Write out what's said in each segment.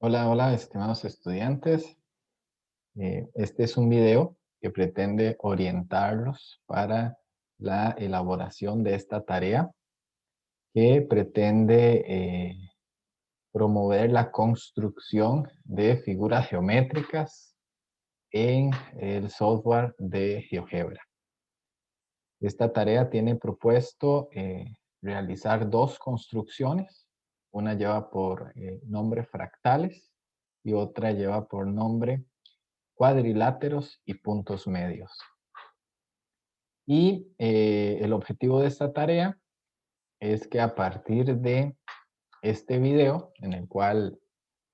Hola, hola, estimados estudiantes. Este es un video que pretende orientarlos para la elaboración de esta tarea que pretende promover la construcción de figuras geométricas en el software de GeoGebra. Esta tarea tiene propuesto realizar dos construcciones. Una lleva por nombre fractales y otra lleva por nombre cuadriláteros y puntos medios. Y el objetivo de esta tarea es que a partir de este video, en el cual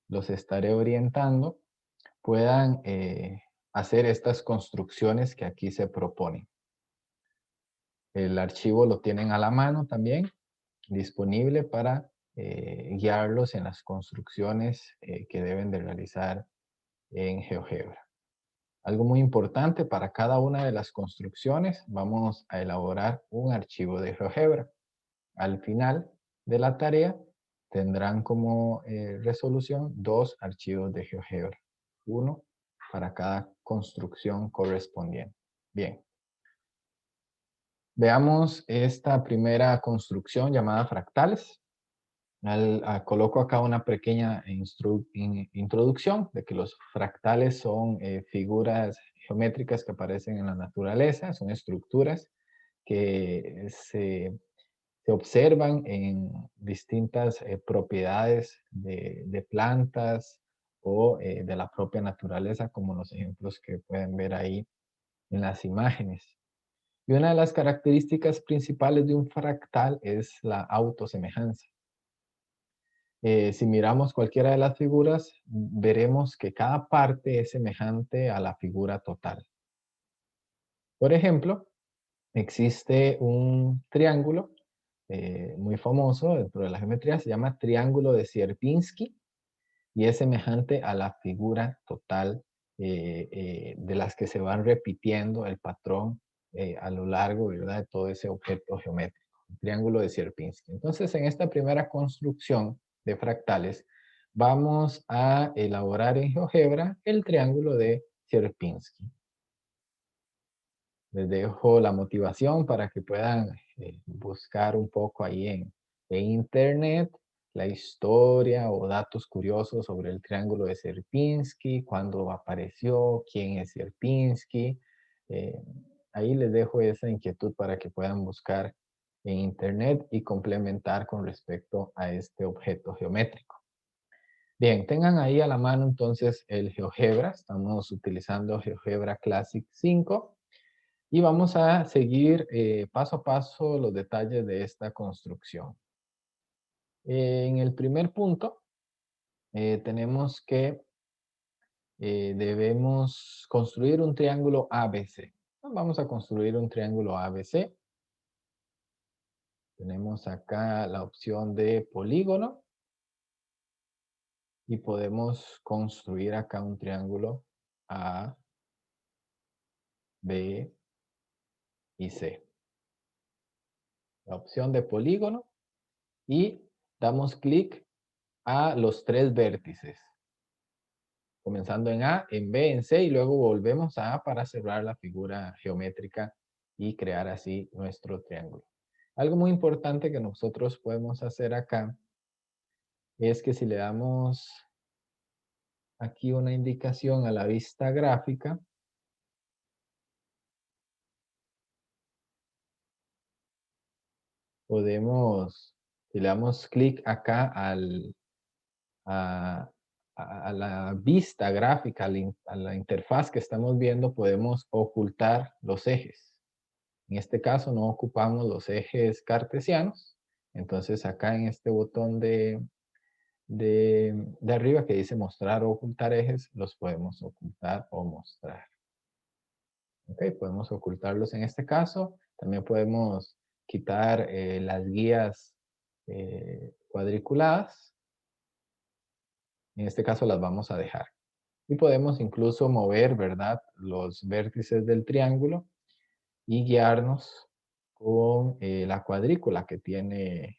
los estaré orientando, puedan hacer estas construcciones que aquí se proponen. El archivo lo tienen a la mano también, disponible para guiarlos en las construcciones que deben de realizar en GeoGebra. Algo muy importante, para cada una de las construcciones vamos a elaborar un archivo de GeoGebra. Al final de la tarea tendrán como resolución dos archivos de GeoGebra, uno para cada construcción correspondiente. Bien, veamos esta primera construcción llamada fractales. Coloco acá una pequeña introducción de que los fractales son figuras geométricas que aparecen en la naturaleza, son estructuras que se observan en distintas propiedades de plantas o de la propia naturaleza, como los ejemplos que pueden ver ahí en las imágenes. Y una de las características principales de un fractal es la autosemejanza. Si miramos cualquiera de las figuras, veremos que cada parte es semejante a la figura total. Por ejemplo, existe un triángulo muy famoso dentro de la geometría, se llama triángulo de Sierpinski y es semejante a la figura total de las que se van repitiendo el patrón a lo largo, ¿verdad?, de todo ese objeto geométrico, el triángulo de Sierpinski. Entonces, en esta primera construcción de fractales, vamos a elaborar en GeoGebra el triángulo de Sierpinski. Les dejo la motivación para que puedan buscar un poco ahí en internet la historia o datos curiosos sobre el triángulo de Sierpinski, cuándo apareció, quién es Sierpinski. Eh, Ahí les dejo esa inquietud para que puedan buscar en internet y complementar con respecto a este objeto geométrico. Bien, tengan ahí a la mano entonces el GeoGebra. Estamos utilizando GeoGebra Classic 5. Y vamos a seguir paso a paso los detalles de esta construcción. En el primer punto, tenemos que debemos construir un triángulo ABC. Vamos a construir un triángulo ABC. Tenemos acá la opción de polígono y podemos construir acá un triángulo A, B y C. La opción de polígono y damos clic a los tres vértices, comenzando en A, en B, en C, y luego volvemos a A para cerrar la figura geométrica y crear así nuestro triángulo. Algo muy importante que nosotros podemos hacer acá es que si le damos aquí una indicación a la vista gráfica, podemos, si le damos clic acá a, a la vista gráfica, a la interfaz que estamos viendo, podemos ocultar los ejes. En este caso no ocupamos los ejes cartesianos, entonces acá en este botón de arriba que dice mostrar o ocultar ejes, los podemos ocultar o mostrar. Ok, podemos ocultarlos en este caso. También podemos quitar las guías cuadriculadas. En este caso las vamos a dejar. Y podemos incluso mover, ¿verdad?, los vértices del triángulo y guiarnos con la cuadrícula que tiene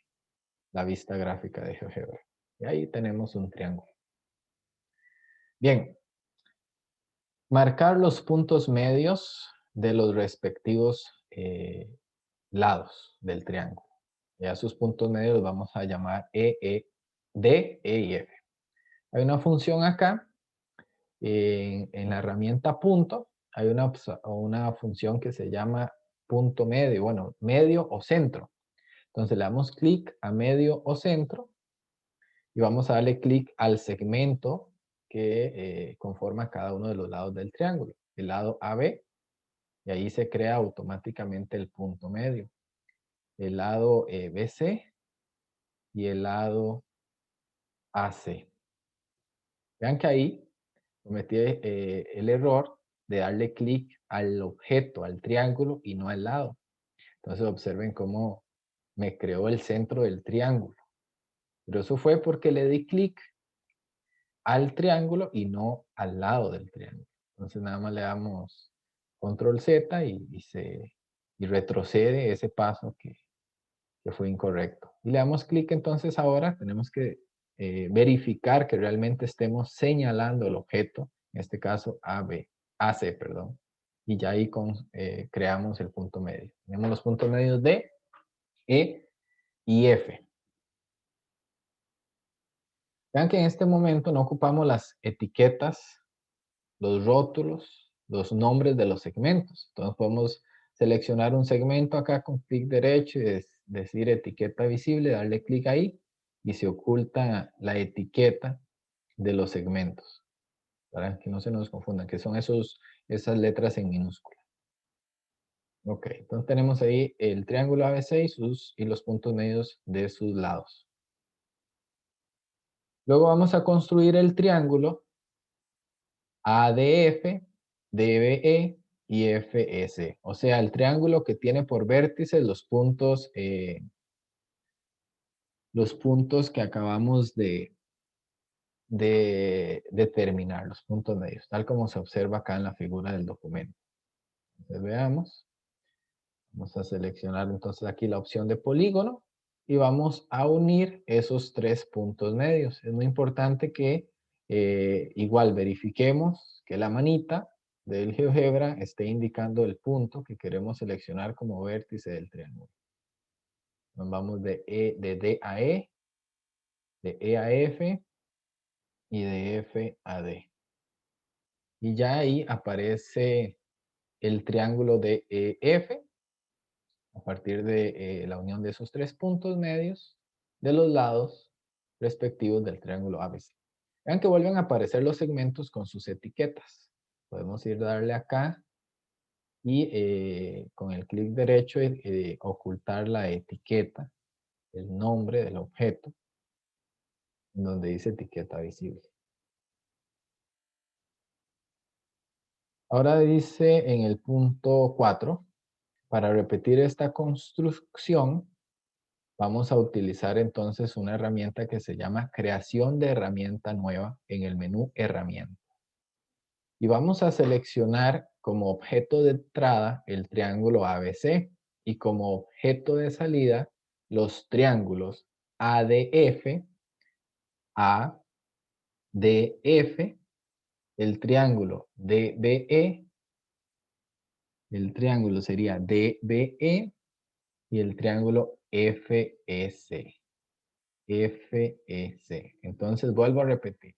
la vista gráfica de GeoGebra. Y ahí tenemos un triángulo. Bien, marcar los puntos medios de los respectivos lados del triángulo. Y a sus puntos medios los vamos a llamar D, E y F. Hay una función acá, en la herramienta punto, hay una función que se llama punto medio, bueno, medio o centro. Entonces le damos clic a medio o centro y vamos a darle clic al segmento que conforma cada uno de los lados del triángulo. El lado AB, y ahí se crea automáticamente el punto medio. El lado BC y el lado AC. Vean que ahí cometí el error de darle clic al objeto, al triángulo y no al lado. Entonces observen cómo me creó el centro del triángulo. Pero eso fue porque le di clic al triángulo y no al lado del triángulo. Entonces nada más le damos control Z y retrocede ese paso que fue incorrecto. Y le damos clic entonces ahora, tenemos que verificar que realmente estemos señalando el objeto, en este caso AC, perdón. Y ya ahí creamos el punto medio. Tenemos los puntos medios D, E y F. Vean que en este momento no ocupamos las etiquetas, los rótulos, los nombres de los segmentos. Entonces podemos seleccionar un segmento acá con clic derecho y decir etiqueta visible, darle clic ahí y se oculta la etiqueta de los segmentos. Para que no se nos confundan, que son esas letras en minúscula. Ok, entonces tenemos ahí el triángulo ABC y los puntos medios de sus lados. Luego vamos a construir el triángulo ADF, DBE y FS. O sea, el triángulo que tiene por vértices los puntos que acabamos de determinar, los puntos medios, tal como se observa acá en la figura del documento. Entonces veamos. Vamos a seleccionar entonces aquí la opción de polígono y vamos a unir esos tres puntos medios. Es muy importante que igual verifiquemos que la manita del GeoGebra esté indicando el punto que queremos seleccionar como vértice del triángulo. Nos vamos de D a E, de E a F y de F a D. Y ya ahí aparece el triángulo de EF a partir de la unión de esos tres puntos medios de los lados respectivos del triángulo ABC. Vean que vuelven a aparecer los segmentos con sus etiquetas. Podemos ir a darle acá y con el clic derecho ocultar la etiqueta, el nombre del objeto, donde dice etiqueta visible. Ahora dice en el punto 4, para repetir esta construcción, vamos a utilizar entonces una herramienta que se llama creación de herramienta nueva en el menú herramienta. Y vamos a seleccionar como objeto de entrada el triángulo ABC y como objeto de salida los triángulos ADF, ADF, el triángulo DBE, el triángulo sería DBE y el triángulo FEC. FEC. Entonces vuelvo a repetir.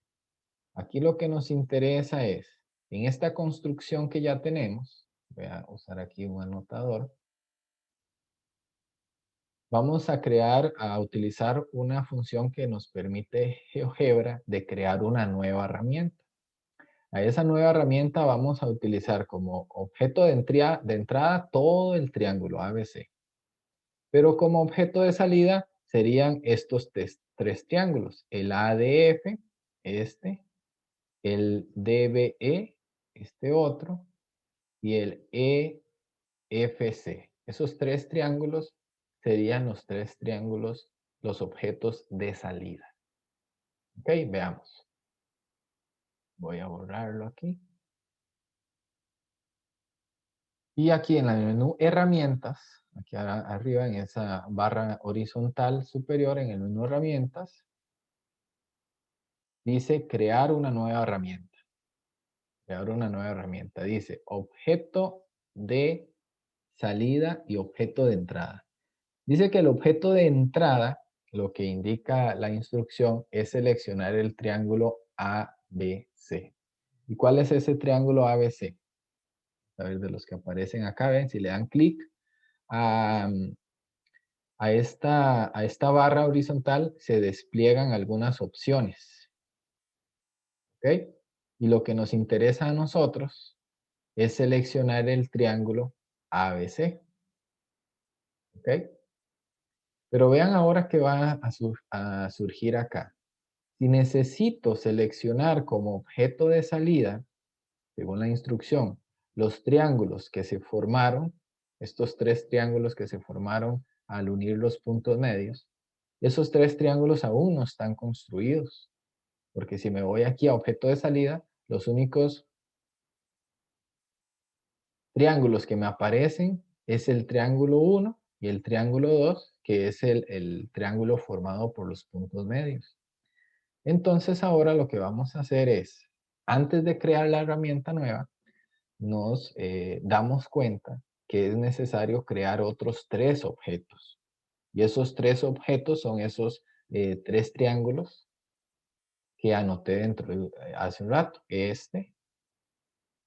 Aquí lo que nos interesa es, en esta construcción que ya tenemos, voy a usar aquí un anotador, vamos a utilizar una función que nos permite GeoGebra de crear una nueva herramienta. A esa nueva herramienta vamos a utilizar como objeto de entrada todo el triángulo ABC. Pero como objeto de salida serían estos tres triángulos, el ADF, el DBE, este otro, y el EFC. Esos tres triángulos serían los tres triángulos, los objetos de salida. Ok, veamos. Voy a borrarlo aquí. Y aquí en el menú herramientas, aquí arriba en esa barra horizontal superior en el menú herramientas, dice crear una nueva herramienta. Le abro una nueva herramienta. Dice objeto de salida y objeto de entrada. Dice que el objeto de entrada, lo que indica la instrucción, es seleccionar el triángulo ABC. ¿Y cuál es ese triángulo ABC? A ver, de los que aparecen acá, ven, si le dan clic a, a esta barra horizontal, se despliegan algunas opciones. ¿Ok? Y lo que nos interesa a nosotros es seleccionar el triángulo ABC. ¿Ok? Pero vean ahora que va a surgir acá. Si necesito seleccionar como objeto de salida, según la instrucción, los triángulos que se formaron, estos tres triángulos que se formaron al unir los puntos medios, esos tres triángulos aún no están construidos. Porque si me voy aquí a objeto de salida, los únicos triángulos que me aparecen es el triángulo 1 y el triángulo 2, que es el triángulo formado por los puntos medios. Entonces ahora lo que vamos a hacer es, antes de crear la herramienta nueva, nos damos cuenta que es necesario crear otros tres objetos. Y esos tres objetos son esos tres triángulos que anoté hace un rato. Este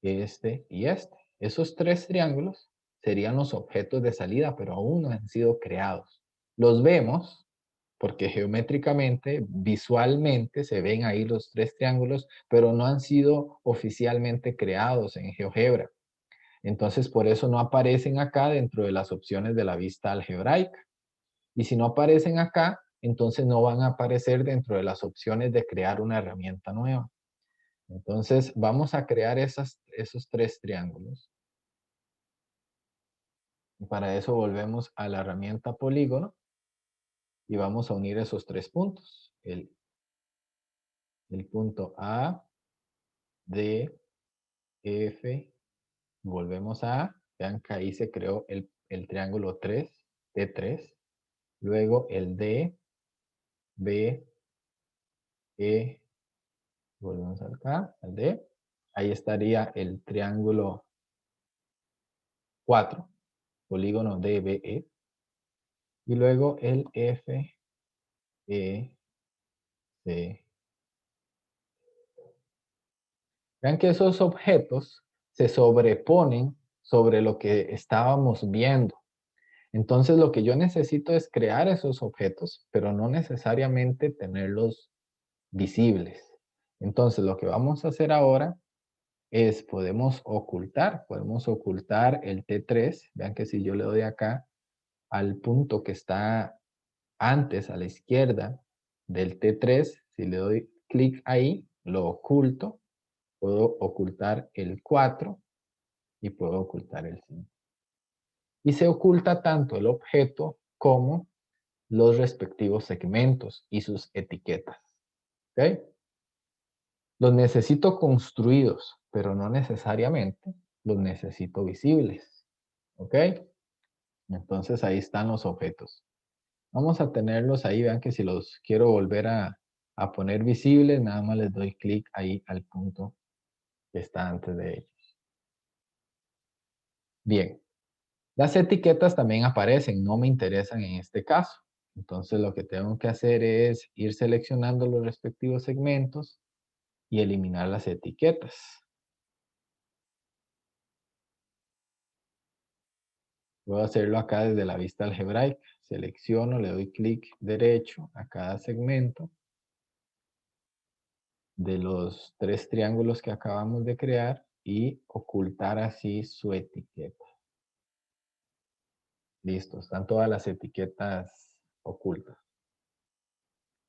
y este. Esos tres triángulos serían los objetos de salida, pero aún no han sido creados. Los vemos porque geométricamente, visualmente, se ven ahí los tres triángulos, pero no han sido oficialmente creados en GeoGebra. Entonces, por eso no aparecen acá dentro de las opciones de la vista algebraica. Y si no aparecen acá, entonces no van a aparecer dentro de las opciones de crear una herramienta nueva. Entonces, vamos a crear esos tres triángulos. Y para eso volvemos a la herramienta polígono y vamos a unir esos tres puntos. El punto A, D, F, volvemos a A. Vean que ahí se creó el triángulo 3, T3. Luego el D, B, E, volvemos acá, al D. Ahí estaría el triángulo 4, polígono DBE. Y luego el F, E, C. Vean que esos objetos se sobreponen sobre lo que estábamos viendo. Entonces lo que yo necesito es crear esos objetos, pero no necesariamente tenerlos visibles. Entonces lo que vamos a hacer ahora es, podemos ocultar el T3. Vean que si yo le doy acá al punto que está antes a la izquierda del T3, si le doy clic ahí, lo oculto, puedo ocultar el 4 y puedo ocultar el 5. Y se oculta tanto el objeto como los respectivos segmentos y sus etiquetas. ¿Ok? Los necesito construidos, pero no necesariamente los necesito visibles. ¿Ok? Entonces ahí están los objetos. Vamos a tenerlos ahí. Vean que si los quiero volver a poner visibles, nada más les doy clic ahí al punto que está antes de ellos. Bien. Las etiquetas también aparecen, no me interesan en este caso. Entonces lo que tengo que hacer es ir seleccionando los respectivos segmentos y eliminar las etiquetas. Puedo hacerlo acá desde la vista algebraica. Selecciono, le doy clic derecho a cada segmento de los tres triángulos que acabamos de crear y ocultar así su etiqueta. Listo, están todas las etiquetas ocultas.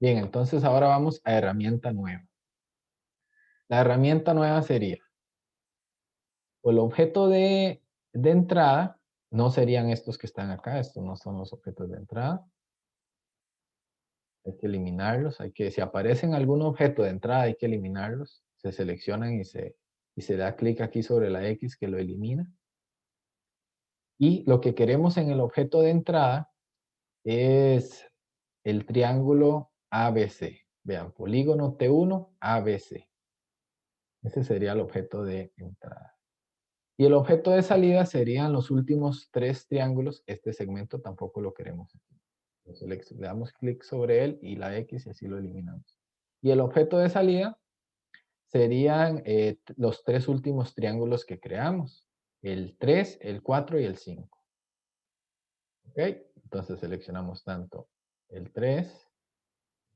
Bien, entonces ahora vamos a herramienta nueva. La herramienta nueva sería, o el objeto de entrada, no serían estos que están acá, estos no son los objetos de entrada. Hay que eliminarlos, si aparecen algún objeto de entrada hay que eliminarlos, se seleccionan y se da clic aquí sobre la X que lo elimina. Y lo que queremos en el objeto de entrada es el triángulo ABC. Vean, polígono T1, ABC. Ese sería el objeto de entrada. Y el objeto de salida serían los últimos 3 triángulos. Este segmento tampoco lo queremos aquí. Entonces le damos clic sobre él y la X y así lo eliminamos. Y el objeto de salida serían los 3 últimos triángulos que creamos. El 3, el 4 y el 5. ¿Ok? Entonces seleccionamos tanto el 3,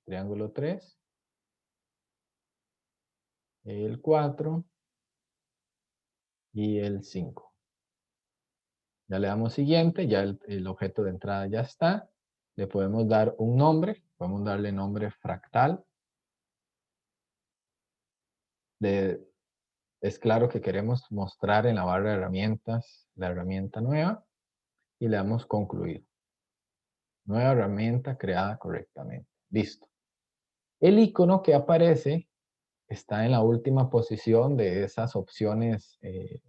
triángulo 3, el 4 y el 5. Ya le damos siguiente, ya el objeto de entrada ya está. Le podemos dar un nombre, podemos darle nombre fractal. Es claro que queremos mostrar en la barra de herramientas la herramienta nueva y le damos concluir. Nueva herramienta creada correctamente. Listo. El icono que aparece está en la última posición de esas opciones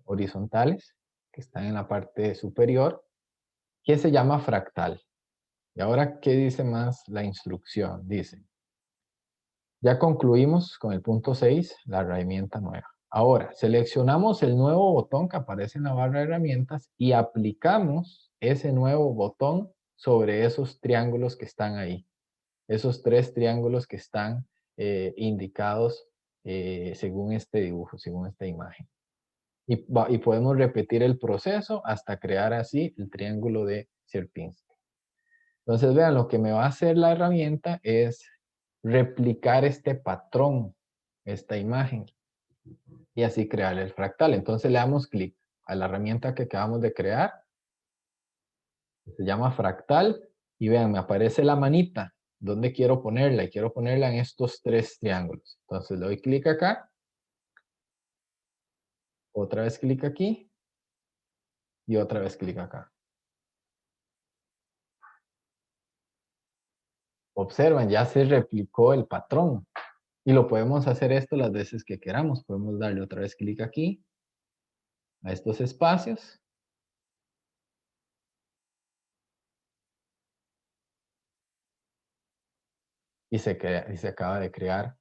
horizontales que están en la parte superior, que se llama fractal. Y ahora, ¿qué dice más la instrucción? Dice, ya concluimos con el punto 6, la herramienta nueva. Ahora, seleccionamos el nuevo botón que aparece en la barra de herramientas y aplicamos ese nuevo botón sobre esos triángulos que están ahí. Esos 3 triángulos que están indicados según este dibujo, según esta imagen. Y podemos repetir el proceso hasta crear así el triángulo de Sierpinski. Entonces, vean, lo que me va a hacer la herramienta es replicar este patrón, esta imagen, y así crear el fractal. Entonces le damos clic a la herramienta que acabamos de crear, se llama fractal, y vean, me aparece la manita, ¿dónde quiero ponerla? Y quiero ponerla en estos 3 triángulos. Entonces le doy clic acá, otra vez clic aquí, y otra vez clic acá. Observan, ya se replicó el patrón. Y lo podemos hacer esto las veces que queramos. Podemos darle otra vez clic aquí, a estos espacios. Y se acaba de crear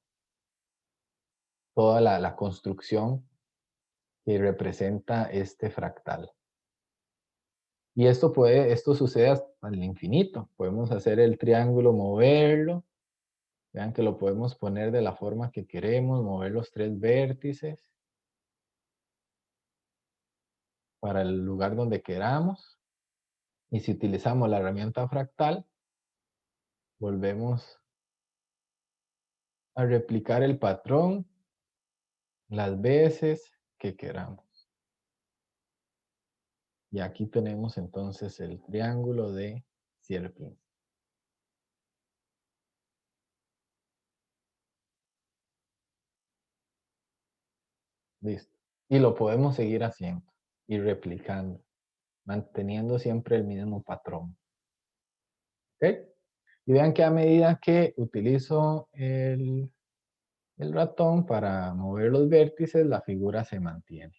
toda la construcción que representa este fractal. Y esto sucede hasta el infinito. Podemos hacer el triángulo, moverlo. Vean que lo podemos poner de la forma que queremos, mover los 3 vértices para el lugar donde queramos. Y si utilizamos la herramienta fractal, volvemos a replicar el patrón las veces que queramos. Y aquí tenemos entonces el triángulo de Sierpinski. Listo. Y lo podemos seguir haciendo y replicando, manteniendo siempre el mismo patrón. ¿Ok? Y vean que a medida que utilizo el ratón para mover los vértices, la figura se mantiene.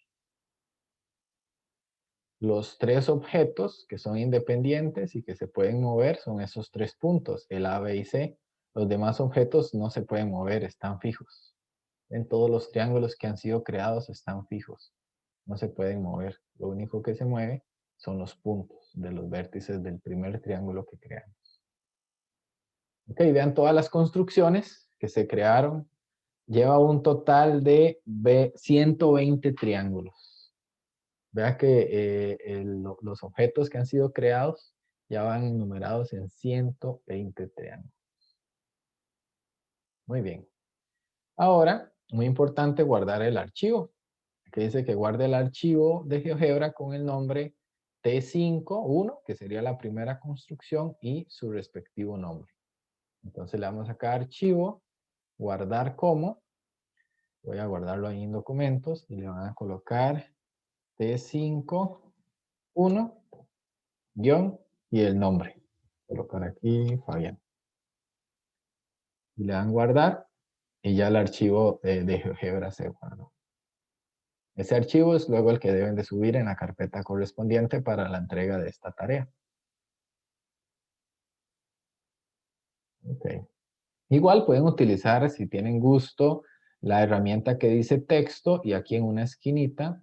Los 3 objetos que son independientes y que se pueden mover son esos 3 puntos, el A, B y C. Los demás objetos no se pueden mover, están fijos. En todos los triángulos que han sido creados están fijos, no se pueden mover. Lo único que se mueve son los puntos de los vértices del primer triángulo que creamos. Ok, vean todas las construcciones que se crearon. Lleva un total de 120 triángulos. Vea que los objetos que han sido creados ya van enumerados en 120 triángulos. Muy bien. Ahora, muy importante guardar el archivo. Aquí dice que guarde el archivo de GeoGebra con el nombre T5.1, que sería la primera construcción, y su respectivo nombre. Entonces le damos acá archivo, guardar como. Voy a guardarlo ahí en documentos y le van a colocar T5.1 guión y el nombre. Colocar aquí Fabián. Y le dan guardar y ya el archivo de GeoGebra se guardó. Ese archivo es luego el que deben de subir en la carpeta correspondiente para la entrega de esta tarea. Okay. Igual pueden utilizar, si tienen gusto, la herramienta que dice texto y aquí en una esquinita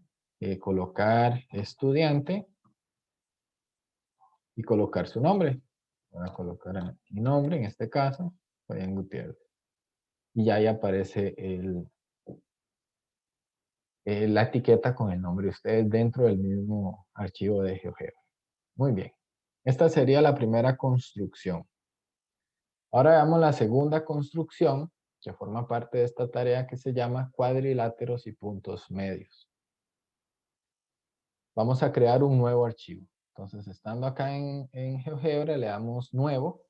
colocar estudiante y colocar su nombre. Voy a colocar mi nombre, en este caso, Fabián Gutiérrez. Y ahí aparece la etiqueta con el nombre de ustedes dentro del mismo archivo de GeoGebra. Muy bien. Esta sería la primera construcción. Ahora veamos la segunda construcción que forma parte de esta tarea que se llama cuadriláteros y puntos medios. Vamos a crear un nuevo archivo. Entonces, estando acá en GeoGebra, le damos nuevo.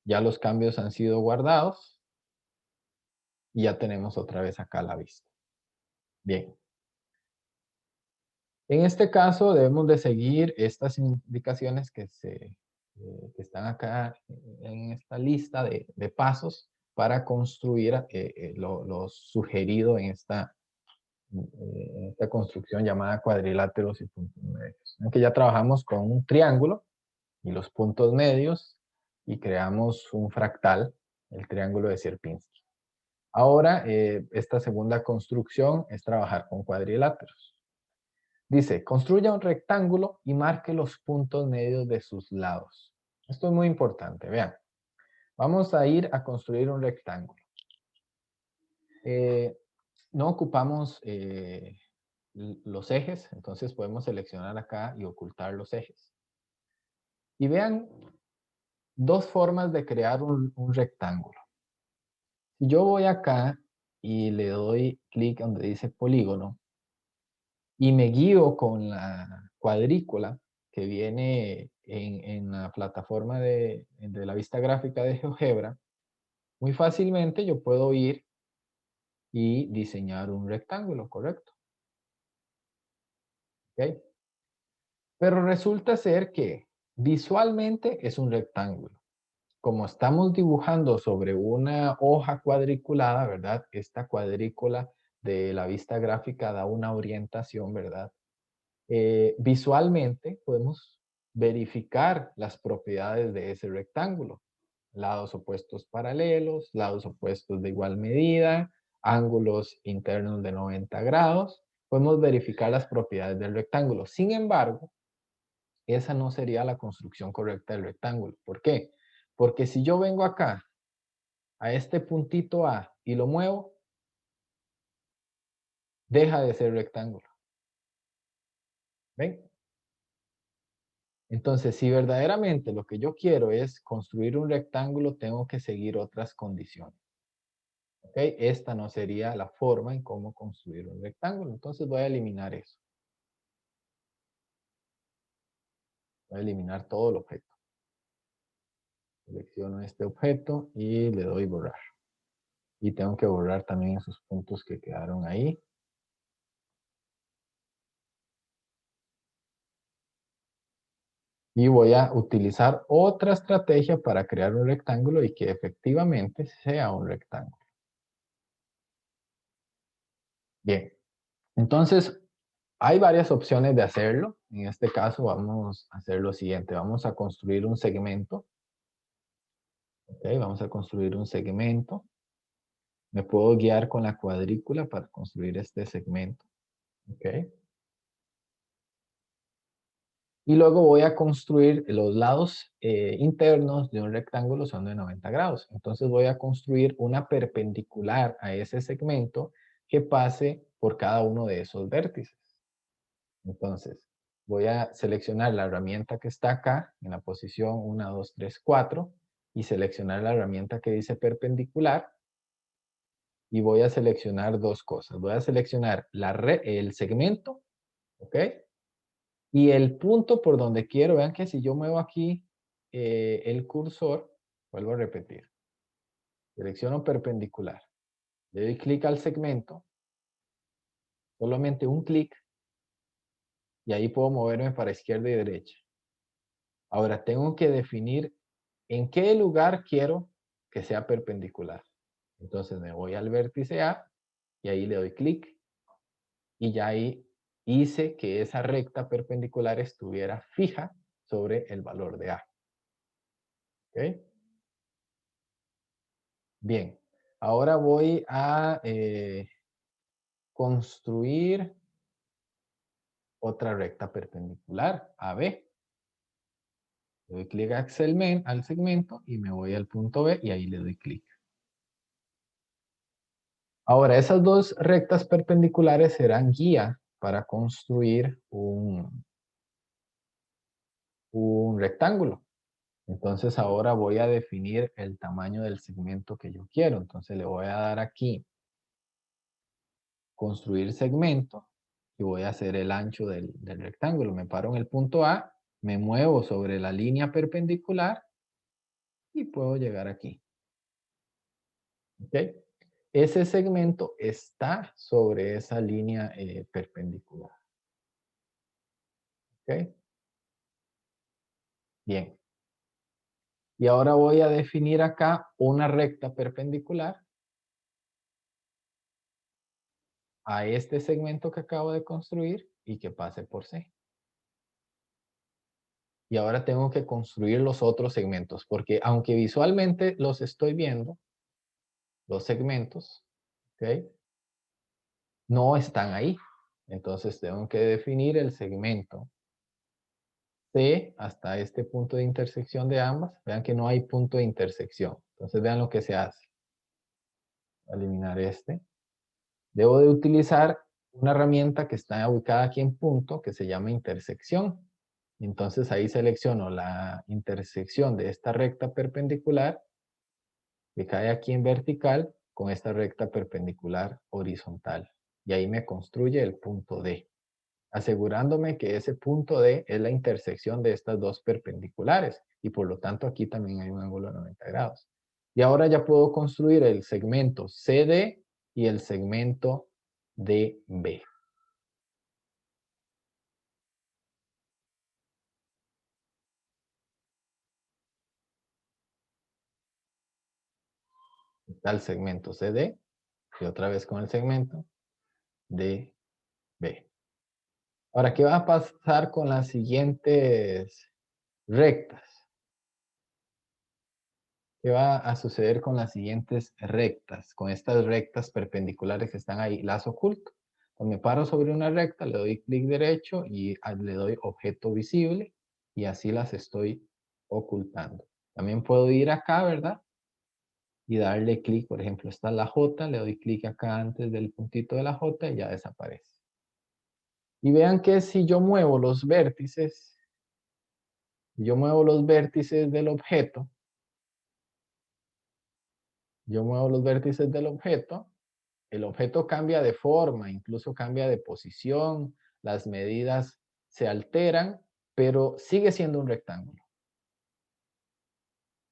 Ya los cambios han sido guardados. Y ya tenemos otra vez acá la vista. Bien. En este caso debemos de seguir estas indicaciones que están acá en esta lista de pasos para construir lo sugerido en esta construcción llamada cuadriláteros y puntos medios. Aunque ya trabajamos con un triángulo y los puntos medios y creamos un fractal, el triángulo de Sierpinski. Ahora, esta segunda construcción es trabajar con cuadriláteros. Dice, construya un rectángulo y marque los puntos medios de sus lados. Esto es muy importante, vean. Vamos a ir a construir un rectángulo. No ocupamos los ejes, entonces podemos seleccionar acá y ocultar los ejes. Y vean dos formas de crear un rectángulo. Si yo voy acá y le doy clic donde dice polígono y me guío con la cuadrícula que viene en la plataforma de la vista gráfica de GeoGebra, muy fácilmente yo puedo ir y diseñar un rectángulo, ¿correcto? ¿Ok? Pero resulta ser que visualmente es un rectángulo. Como estamos dibujando sobre una hoja cuadriculada, ¿verdad? Esta cuadrícula de la vista gráfica da una orientación, ¿verdad? Visualmente podemos verificar las propiedades de ese rectángulo. Lados opuestos paralelos, lados opuestos de igual medida, ángulos internos de 90 grados. Podemos verificar las propiedades del rectángulo. Sin embargo, esa no sería la construcción correcta del rectángulo. ¿Por qué? Porque si yo vengo acá, a este puntito A, y lo muevo, deja de ser rectángulo. ¿Ven? Entonces, si verdaderamente lo que yo quiero es construir un rectángulo, tengo que seguir otras condiciones. ¿Ok? Esta no sería la forma en cómo construir un rectángulo. Entonces voy a eliminar eso. Voy a eliminar todo el objeto. Selecciono este objeto y le doy borrar. Y tengo que borrar también esos puntos que quedaron ahí. Y voy a utilizar otra estrategia para crear un rectángulo y que efectivamente sea un rectángulo. Bien, entonces hay varias opciones de hacerlo. En este caso vamos a hacer lo siguiente. Vamos a construir un segmento. Ok, vamos a construir un segmento. Me puedo guiar con la cuadrícula para construir este segmento. Ok. Y luego voy a construir los lados internos de un rectángulo son de 90 grados. Entonces voy a construir una perpendicular a ese segmento que pase por cada uno de esos vértices. Entonces voy a seleccionar la herramienta que está acá en la posición 1, 2, 3, 4 y seleccionar la herramienta que dice perpendicular y voy a seleccionar dos cosas. Voy a seleccionar el segmento, ¿ok? Y el punto por donde quiero, vean que si yo muevo aquí el cursor, vuelvo a repetir, selecciono perpendicular, le doy clic al segmento, solamente un clic, y ahí puedo moverme para izquierda y derecha. Ahora tengo que definir en qué lugar quiero que sea perpendicular. Entonces me voy al vértice A y ahí le doy clic y ya ahí hice que esa recta perpendicular estuviera fija sobre el valor de A. ¿Ok? Bien. Ahora voy a construir otra recta perpendicular, AB. Le doy clic al segmento y me voy al punto B y ahí le doy clic. Ahora, esas dos rectas perpendiculares serán guía para construir un rectángulo. Entonces ahora voy a definir el tamaño del segmento que yo quiero. Entonces le voy a dar aquí, construir segmento, y voy a hacer el ancho del rectángulo. Me paro en el punto A, me muevo sobre la línea perpendicular y puedo llegar aquí. ¿Ok? Ese segmento está sobre esa línea perpendicular. ¿Ok? Bien. Y ahora voy a definir acá una recta perpendicular a este segmento que acabo de construir y que pase por C. Y ahora tengo que construir los otros segmentos, porque aunque visualmente los estoy viendo, los segmentos, ¿ok? No están ahí. Entonces tengo que definir el segmento C hasta este punto de intersección de ambas. Vean que no hay punto de intersección. Entonces vean lo que se hace. Voy a eliminar este. Debo de utilizar una herramienta que está ubicada aquí en punto, que se llama intersección. Entonces ahí selecciono la intersección de esta recta perpendicular que cae aquí en vertical con esta recta perpendicular horizontal. Y ahí me construye el punto D, asegurándome que ese punto D es la intersección de estas dos perpendiculares. Y por lo tanto aquí también hay un ángulo de 90 grados. Y ahora ya puedo construir el segmento CD y el segmento DB. Está el segmento CD y otra vez con el segmento DB. Ahora, ¿qué va a pasar con las siguientes rectas? ¿Qué va a suceder con las siguientes rectas? Con estas rectas perpendiculares que están ahí, las oculto. Cuando me paro sobre una recta, le doy clic derecho y le doy objeto visible y así las estoy ocultando. También puedo ir acá, ¿verdad? Y darle clic, por ejemplo, está la J, le doy clic acá antes del puntito de la J y ya desaparece. Y vean que si yo muevo los vértices, del objeto, el objeto cambia de forma, incluso cambia de posición, las medidas se alteran, pero sigue siendo un rectángulo.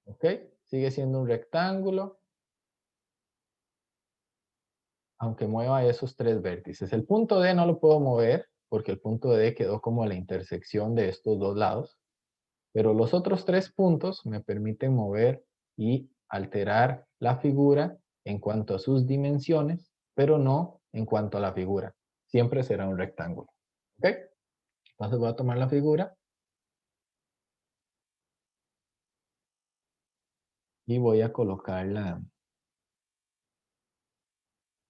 ¿Ok? Sigue siendo un rectángulo, aunque mueva esos tres vértices. El punto D no lo puedo mover, porque el punto D quedó como la intersección de estos dos lados, pero los otros tres puntos me permiten mover y alterar la figura en cuanto a sus dimensiones, pero no en cuanto a la figura. Siempre será un rectángulo. ¿Ok? Entonces voy a tomar la figura y voy a colocarla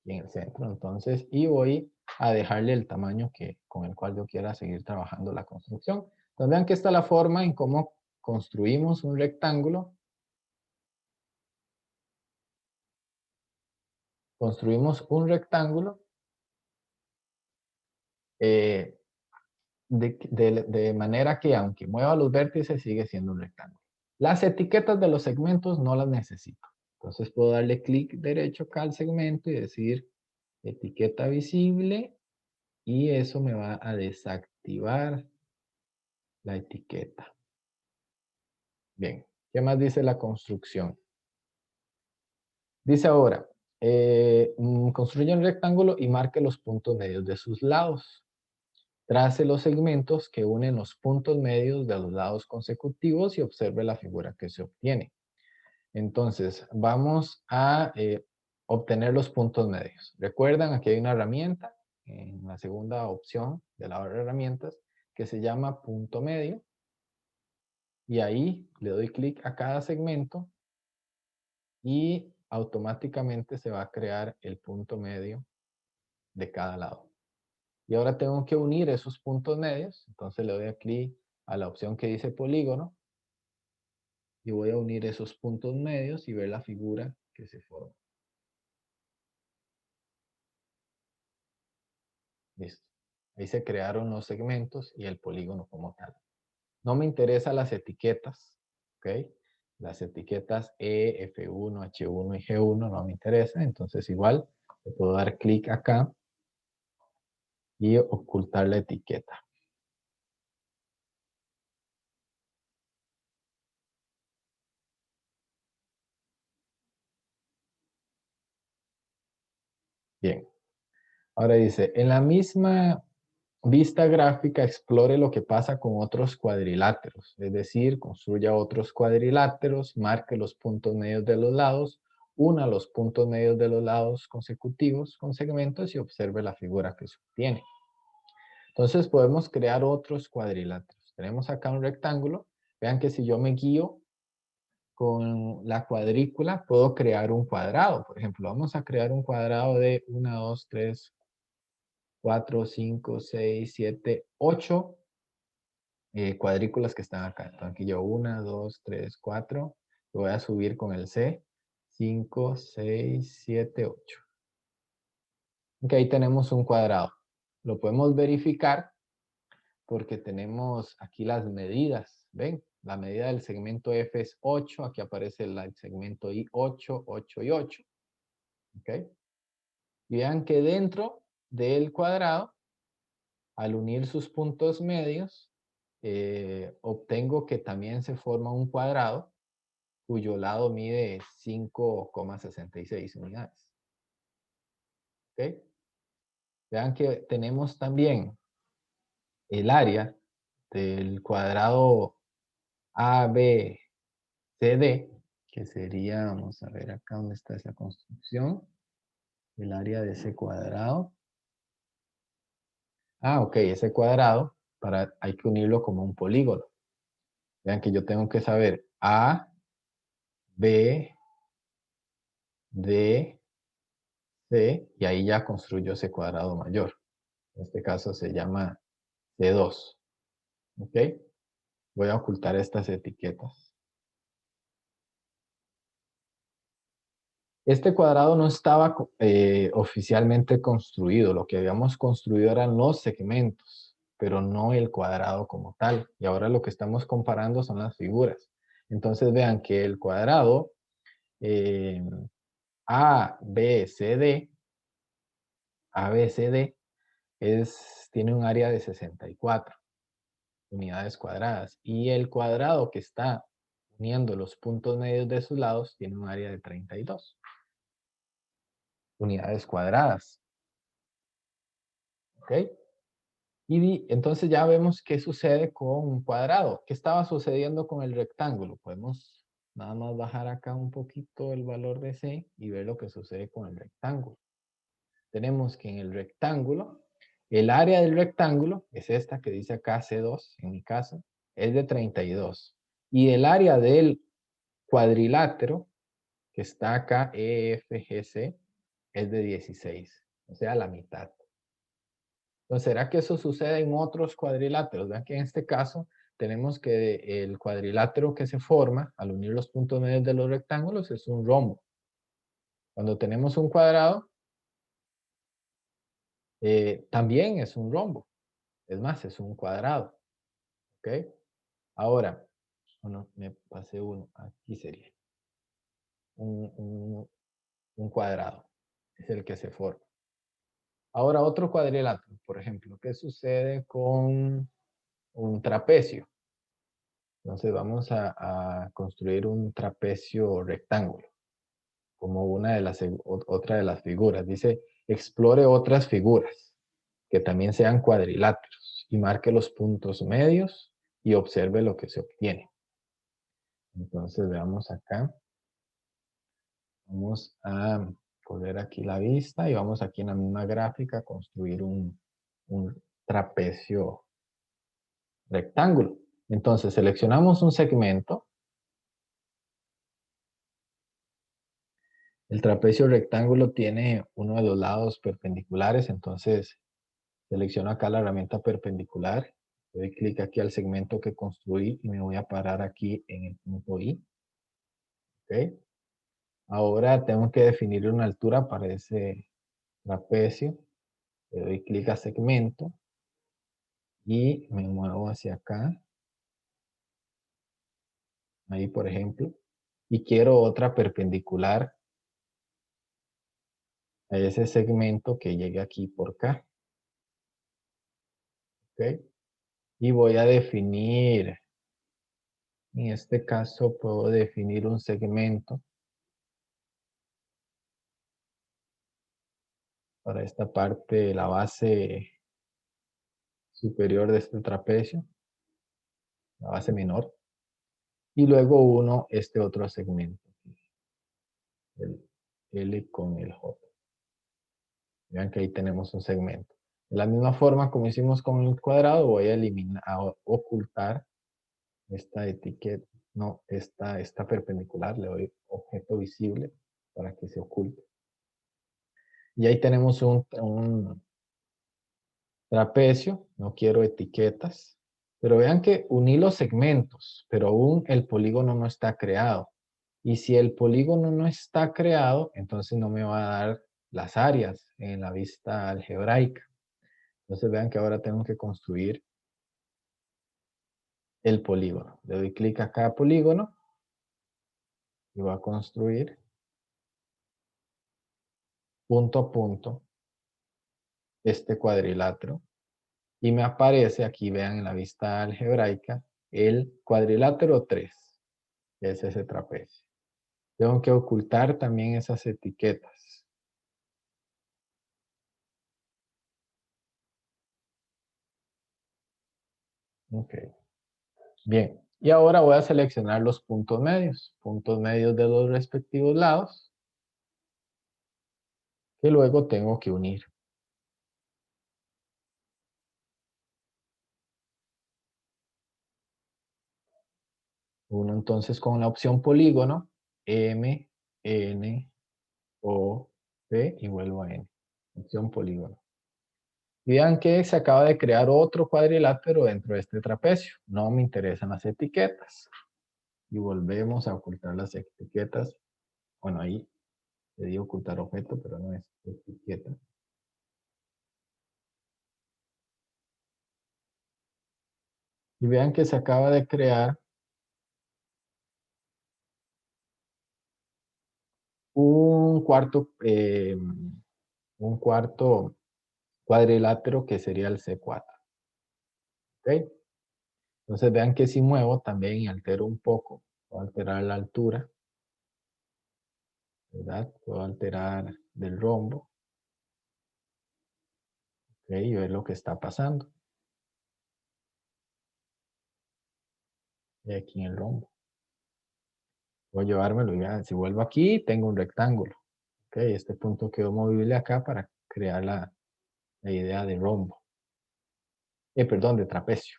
en el centro. Entonces, y voy a dejarle el tamaño con el cual yo quiera seguir trabajando la construcción. Entonces vean que esta es la forma en cómo construimos un rectángulo. Construimos un rectángulo eh, de manera que aunque mueva los vértices sigue siendo un rectángulo. Las etiquetas de los segmentos no las necesito. Entonces puedo darle clic derecho acá al segmento y decir etiqueta visible y eso me va a desactivar la etiqueta. Bien, ¿qué más dice la construcción? Dice ahora, construye un rectángulo y marque los puntos medios de sus lados. Trace los segmentos que unen los puntos medios de los lados consecutivos y observe la figura que se obtiene. Entonces, vamos a obtener los puntos medios. Recuerdan, aquí hay una herramienta, en la segunda opción de la barra de herramientas, que se llama punto medio. Y ahí le doy clic a cada segmento y automáticamente se va a crear el punto medio de cada lado. Y ahora tengo que unir esos puntos medios, entonces le doy clic a la opción que dice polígono y voy a unir esos puntos medios y ver la figura que se forma. Listo. Ahí se crearon los segmentos y el polígono como tal. No me interesan las etiquetas, ¿ok? Las etiquetas E, F1, H1 y G1 no me interesan, entonces igual le puedo dar clic acá y ocultar la etiqueta. Bien. Ahora dice, en la misma vista gráfica explore lo que pasa con otros cuadriláteros, es decir, construya otros cuadriláteros, marque los puntos medios de los lados, una los puntos medios de los lados consecutivos con segmentos y observe la figura que se obtiene. Entonces podemos crear otros cuadriláteros. Tenemos acá un rectángulo. Vean que si yo me guío con la cuadrícula, puedo crear un cuadrado. Por ejemplo, vamos a crear un cuadrado de 1, 2, 3, 4, 5, 6, 7, 8 cuadrículas que están acá. Entonces aquí yo 1, 2, 3, 4. Lo voy a subir con el C. 5, 6, 7, 8. Ok, ahí tenemos un cuadrado. Lo podemos verificar porque tenemos aquí las medidas. ¿Ven? La medida del segmento F es 8. Aquí aparece el segmento I 8, 8 y 8. ¿Ok? Y vean que dentro del cuadrado, al unir sus puntos medios, obtengo que también se forma un cuadrado cuyo lado mide 5,66 unidades. ¿Ok? Vean que tenemos también el área del cuadrado ABCD, que sería, vamos a ver acá dónde está esa construcción, el área de ese cuadrado. Ah, ok, ese cuadrado, hay que unirlo como un polígono. Vean que yo tengo que saber A, B, D, C, y ahí ya construyo ese cuadrado mayor. En este caso se llama C2. ¿Ok? Voy a ocultar estas etiquetas. Este cuadrado no estaba oficialmente construido. Lo que habíamos construido eran los segmentos, pero no el cuadrado como tal. Y ahora lo que estamos comparando son las figuras. Entonces vean que el cuadrado eh, ABCD, ABCD tiene un área de 64 unidades cuadradas. Y el cuadrado que está uniendo los puntos medios de sus lados tiene un área de 32 unidades cuadradas. ¿Ok? Y entonces ya vemos qué sucede con un cuadrado. ¿Qué estaba sucediendo con el rectángulo? Podemos nada más bajar acá un poquito el valor de C y ver lo que sucede con el rectángulo. Tenemos que en el rectángulo, el área del rectángulo, es esta que dice acá C2, en mi caso, es de 32. Y el área del cuadrilátero, que está acá, EFGC, es de 16. O sea, la mitad. Entonces, ¿será que eso sucede en otros cuadriláteros? Vean que en este caso tenemos que el cuadrilátero que se forma al unir los puntos medios de los rectángulos es un rombo. Cuando tenemos un cuadrado, también es un rombo. Es más, es un cuadrado. ¿Ok? Ahora, bueno, me pasé uno. Aquí sería un cuadrado. Es el que se forma. Ahora, otro cuadrilátero, por ejemplo, ¿qué sucede con un trapecio? Entonces vamos a construir un trapecio rectángulo, como otra de las figuras. Dice, explore otras figuras que también sean cuadriláteros y marque los puntos medios y observe lo que se obtiene. Entonces veamos acá. Vamos a poner aquí la vista y vamos aquí en la misma gráfica a construir un trapecio rectángulo. Entonces seleccionamos un segmento El trapecio rectángulo tiene uno de los lados perpendiculares, entonces selecciono acá la herramienta perpendicular, doy clic aquí al segmento que construí y me voy a parar aquí en el punto I. ¿Ok? Ahora tengo que definir una altura para ese trapecio. Le doy clic a segmento y me muevo hacia acá. Ahí, por ejemplo. Y quiero otra perpendicular a ese segmento que llegue aquí por acá. ¿Ok? Y voy a definir, en este caso puedo definir un segmento para esta parte de la base superior de este trapecio, la base menor. Y luego uno este otro segmento, el L con el J. Vean que ahí tenemos un segmento. De la misma forma como hicimos con el cuadrado, voy a eliminar, a ocultar esta etiqueta, no, esta perpendicular, le doy objeto visible para que se oculte. Y ahí tenemos un trapecio, no quiero etiquetas, pero vean que uní los segmentos, pero aún el polígono no está creado. Y si el polígono no está creado, entonces no me va a dar las áreas en la vista algebraica. Entonces vean que ahora tengo que construir el polígono. Le doy clic acá a polígono y voy a construir punto a punto este cuadrilátero. Y me aparece aquí, vean en la vista algebraica, el cuadrilátero 3, que es ese trapecio. Tengo que ocultar también esas etiquetas. Ok. Bien. Y ahora voy a seleccionar los puntos medios de los respectivos lados, que luego tengo que unir. Uno entonces con la opción polígono, M, N, O, P y vuelvo a N. Opción polígono. Y vean que se acaba de crear otro cuadrilátero dentro de este trapecio. No me interesan las etiquetas. Y volvemos a ocultar las etiquetas. Bueno, ahí le di ocultar objeto, pero no es etiqueta. Y vean que se acaba de crear un cuarto cuadrilátero que sería el C4. ¿Ok? Entonces vean que si muevo también y altero un poco, puedo alterar la altura, ¿verdad? Puedo alterar del rombo, ¿ok? Y ver lo que está pasando. Y aquí en el rombo. Voy a llevármelo ya. Si vuelvo aquí, tengo un rectángulo. ¿Ok? Este punto quedó movible acá para crear la idea de rombo. Perdón, de trapecio.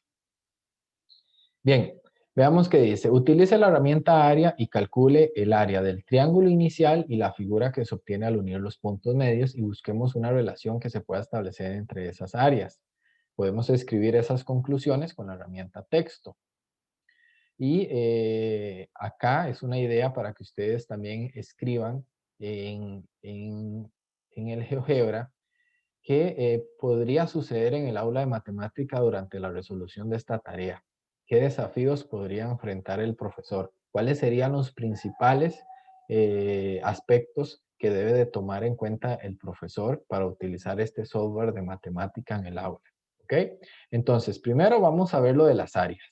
Bien, veamos qué dice. Utilice la herramienta área y calcule el área del triángulo inicial y la figura que se obtiene al unir los puntos medios y busquemos una relación que se pueda establecer entre esas áreas. Podemos escribir esas conclusiones con la herramienta texto. Y acá es una idea para que ustedes también escriban en el GeoGebra qué podría suceder en el aula de matemática durante la resolución de esta tarea. ¿Qué desafíos podría enfrentar el profesor? ¿Cuáles serían los principales aspectos que debe de tomar en cuenta el profesor para utilizar este software de matemática en el aula? ¿Ok? Entonces, primero vamos a ver lo de las áreas.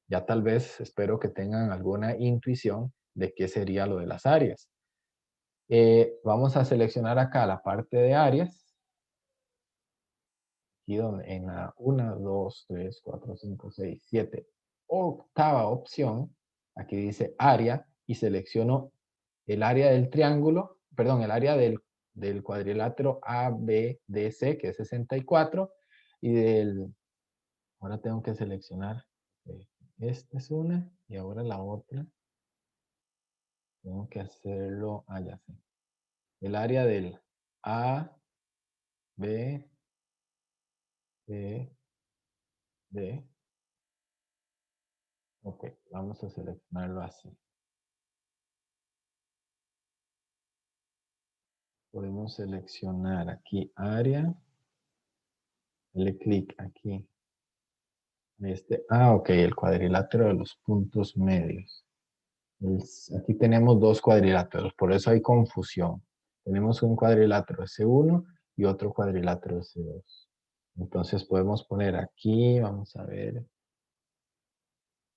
Ya tal vez espero que tengan alguna intuición de qué sería lo de las áreas. Vamos a seleccionar acá la parte de áreas. Aquí donde en la 1, 2, 3, 4, 5, 6, 7, octava opción, aquí dice área y selecciono el área del triángulo, perdón, el área del cuadrilátero ABDC, que es 64, y ahora tengo que seleccionar, esta es una, y ahora la otra, tengo que hacerlo, ya sé. el área del A, B, C, D. Ok, vamos a seleccionarlo así. Podemos seleccionar aquí área, dale clic aquí. Ok, el cuadrilátero de los puntos medios. Aquí tenemos dos cuadriláteros, por eso hay confusión. Tenemos un cuadrilátero S1 y otro cuadrilátero S2. Entonces podemos poner aquí, vamos a ver,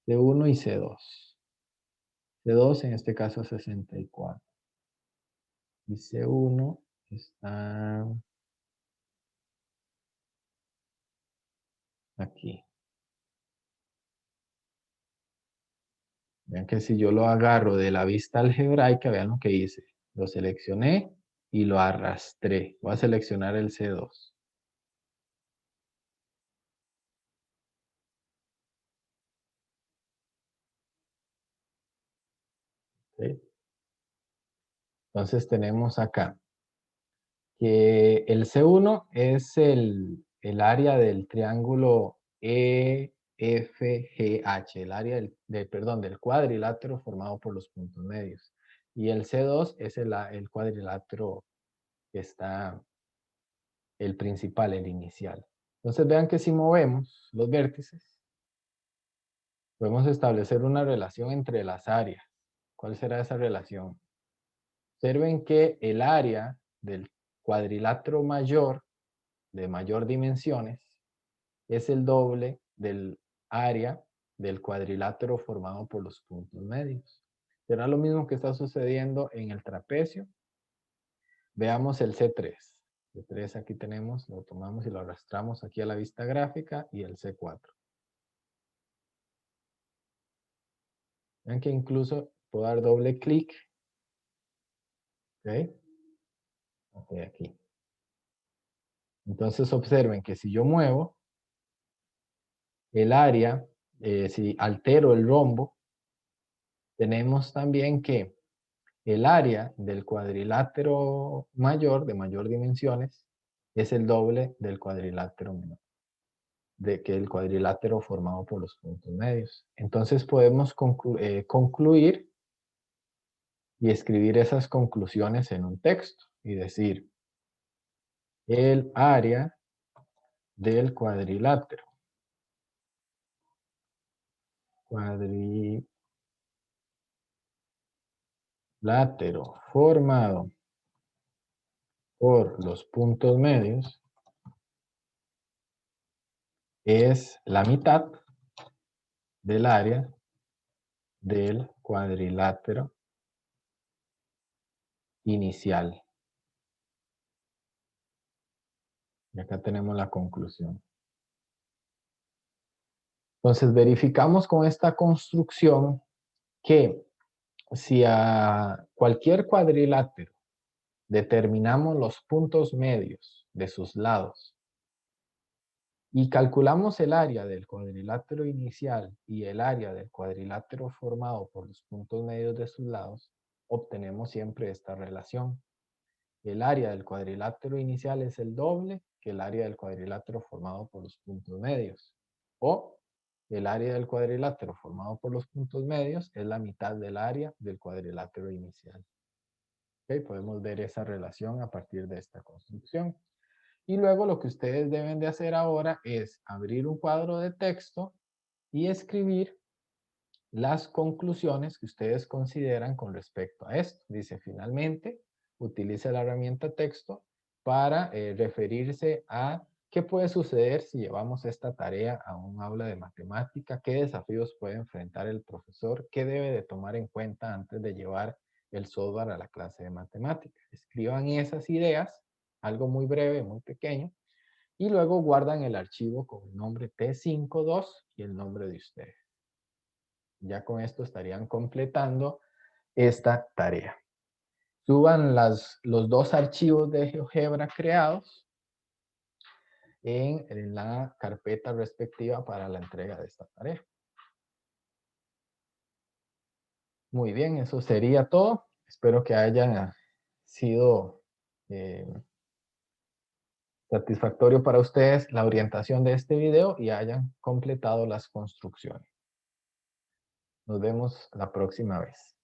C1 y C2. C2 en este caso 64. Y C1 está aquí. Vean que si yo lo agarro de la vista algebraica, vean lo que hice. Lo seleccioné y lo arrastré. Voy a seleccionar el C2. ¿Ok? Entonces tenemos acá que el C1 es el área del triángulo EFGH, el área perdón, del cuadrilátero formado por los puntos medios. Y el C2 es el cuadrilátero que está el principal, el inicial. Entonces vean que si movemos los vértices, podemos establecer una relación entre las áreas. ¿Cuál será esa relación? Observen que el área del cuadrilátero mayor, de mayor dimensiones, es el doble del área del cuadrilátero formado por los puntos medios. Será lo mismo que está sucediendo en el trapecio. Veamos el C3. C3 aquí tenemos, lo tomamos y lo arrastramos aquí a la vista gráfica y el C4. Vean que incluso puedo dar doble clic. ¿Ok? Ok, aquí. Entonces observen que si yo muevo el área, si altero el rombo, tenemos también que el área del cuadrilátero mayor, de mayor dimensiones, es el doble del cuadrilátero menor, que el cuadrilátero formado por los puntos medios. Entonces podemos concluir y escribir esas conclusiones en un texto y decir, el área del cuadrilátero formado por los puntos medios es la mitad del área del cuadrilátero inicial. Y acá tenemos la conclusión. Entonces verificamos con esta construcción que si a cualquier cuadrilátero determinamos los puntos medios de sus lados y calculamos el área del cuadrilátero inicial y el área del cuadrilátero formado por los puntos medios de sus lados, obtenemos siempre esta relación. El área del cuadrilátero inicial es el doble que el área del cuadrilátero formado por los puntos medios. O el área del cuadrilátero formado por los puntos medios es la mitad del área del cuadrilátero inicial. ¿Okay? Podemos ver esa relación a partir de esta construcción. Y luego lo que ustedes deben de hacer ahora es abrir un cuadro de texto y escribir las conclusiones que ustedes consideran con respecto a esto. Dice, finalmente, utilice la herramienta texto para referirse a qué puede suceder si llevamos esta tarea a un aula de matemática, qué desafíos puede enfrentar el profesor, qué debe de tomar en cuenta antes de llevar el software a la clase de matemática. Escriban esas ideas, algo muy breve, muy pequeño, y luego guardan el archivo con el nombre T52 y el nombre de ustedes. Ya con esto estarían completando esta tarea. Suban los dos archivos de GeoGebra creados en la carpeta respectiva para la entrega de esta tarea. Muy bien, eso sería todo. Espero que hayan sido satisfactorio para ustedes la orientación de este video y hayan completado las construcciones. Nos vemos la próxima vez.